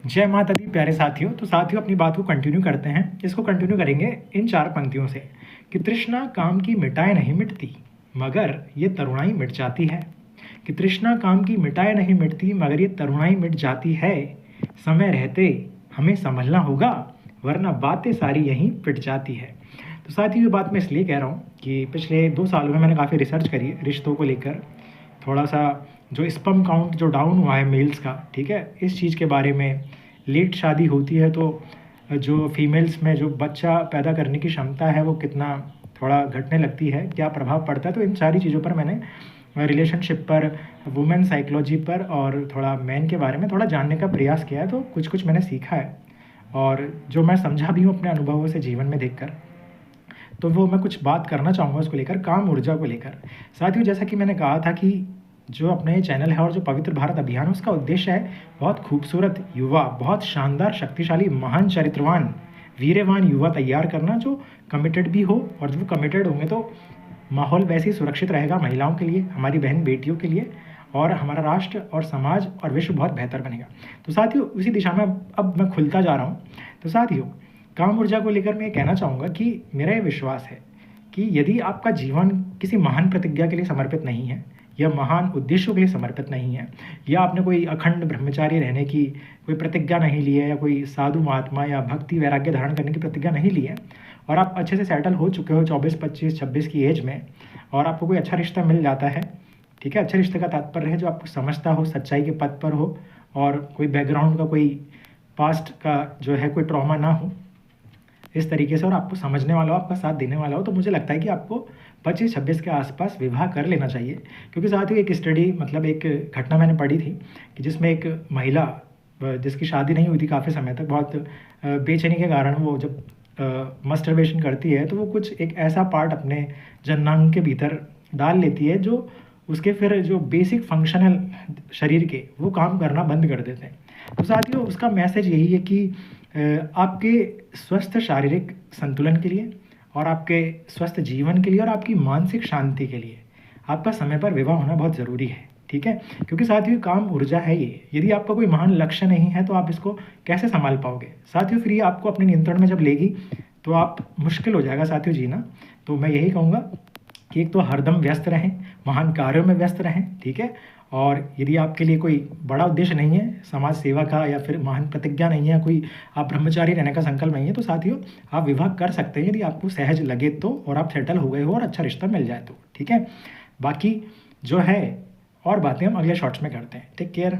जय माता दी प्यारे साथियों। तो साथियों अपनी बात को कंटिन्यू करते हैं। इसको कंटिन्यू करेंगे इन 4 पंक्तियों से कि तृष्णा काम की मिटाए नहीं मिटती मगर ये तरुणाई मिट जाती है। कि तृष्णा काम की मिटाए नहीं मिटती मगर ये तरुणाई मिट जाती है। समय रहते हमें संभलना होगा वरना बातें सारी यहीं पिट जाती है। तो साथियों ये बात मैं इसलिए कह रहा हूँ कि पिछले 2 सालों में मैंने काफ़ी रिसर्च करी है रिश्तों को लेकर। थोड़ा सा जो स्पर्म काउंट जो डाउन हुआ है मेल्स का, ठीक है, इस चीज़ के बारे में। लेट शादी होती है तो जो फीमेल्स में जो बच्चा पैदा करने की क्षमता है वो कितना थोड़ा घटने लगती है, क्या प्रभाव पड़ता है। तो इन सारी चीज़ों पर मैंने रिलेशनशिप पर, वुमेन साइकोलॉजी पर और थोड़ा मैन के बारे में थोड़ा जानने का प्रयास किया है। तो कुछ कुछ मैंने सीखा है और जो मैं समझा भी हूँ अपने अनुभवों से जीवन में देखकर, तो वो मैं कुछ बात करना चाहूँगा उसको लेकर, काम ऊर्जा को लेकर। साथियों जैसा कि मैंने कहा था कि जो अपने चैनल है और जो पवित्र भारत अभियान, उसका उद्देश्य है बहुत खूबसूरत युवा, बहुत शानदार, शक्तिशाली, महान, चरित्रवान, वीर्यवान युवा तैयार करना जो कमिटेड भी हो। और जब कमिटेड होंगे तो माहौल वैसे ही सुरक्षित रहेगा महिलाओं के लिए, हमारी बहन बेटियों के लिए, और हमारा राष्ट्र और समाज और विश्व बहुत बेहतर बनेगा। तो साथियों उसी दिशा में अब मैं खुलता जा रहा हूँ। तो साथियों काम ऊर्जा को लेकर मैं ये कहना चाहूँगा कि मेरा ये विश्वास है कि यदि आपका जीवन किसी महान प्रतिज्ञा के लिए समर्पित नहीं है या महान उद्देश्यों के लिए समर्पित नहीं है, या आपने कोई अखंड ब्रह्मचारी रहने की कोई प्रतिज्ञा नहीं ली है, या कोई साधु महात्मा या भक्ति वैराग्य धारण करने की प्रतिज्ञा नहीं ली है, और आप अच्छे से सेटल हो चुके हो 24, 25, 26 की एज में, और आपको कोई अच्छा रिश्ता मिल जाता है, ठीक है, अच्छे रिश्ते का तात्पर्य है जो आपको समझता हो, सच्चाई के पथ पर हो, और कोई बैकग्राउंड का, कोई पास्ट का जो है कोई ट्रॉमा ना हो इस तरीके से, और आपको समझने वाला हो, आपका साथ देने वाला हो, तो मुझे लगता है कि आपको 25-26 के आसपास विवाह कर लेना चाहिए। क्योंकि साथ ही एक स्टडी, मतलब एक घटना मैंने पढ़ी थी कि जिसमें एक महिला जिसकी शादी नहीं हुई थी काफ़ी समय तक, बहुत बेचैनी के कारण वो जब मस्टरबेशन करती है तो वो कुछ एक ऐसा पार्ट अपने जननांग के भीतर डाल लेती है जो उसके फिर जो बेसिक फंक्शनल शरीर के वो काम करना बंद कर देते हैं। तो साथियों उसका मैसेज यही है कि आपके स्वस्थ शारीरिक संतुलन के लिए और आपके स्वस्थ जीवन के लिए और आपकी मानसिक शांति के लिए आपका समय पर विवाह होना बहुत ज़रूरी है, ठीक है। क्योंकि साथियों काम ऊर्जा है ये, यदि आपका कोई महान लक्ष्य नहीं है तो आप इसको कैसे संभाल पाओगे साथियों। फिर ये आपको अपने नियंत्रण में जब लेगी तो आप मुश्किल हो जाएगा साथियों जीना। तो मैं यही कहूँगा कि एक तो हरदम व्यस्त रहें, महान कार्यों में व्यस्त रहें, ठीक है। और यदि आपके लिए कोई बड़ा उद्देश्य नहीं है समाज सेवा का, या फिर महान प्रतिज्ञा नहीं है, कोई आप ब्रह्मचारी रहने का संकल्प नहीं है, तो साथियों आप विवाह कर सकते हैं यदि आपको सहज लगे तो, और आप सेटल हो गए हो और अच्छा रिश्ता मिल जाए तो, ठीक है। बाकी जो है और बातें हम अगले शॉर्ट्स में करते हैं। Take care.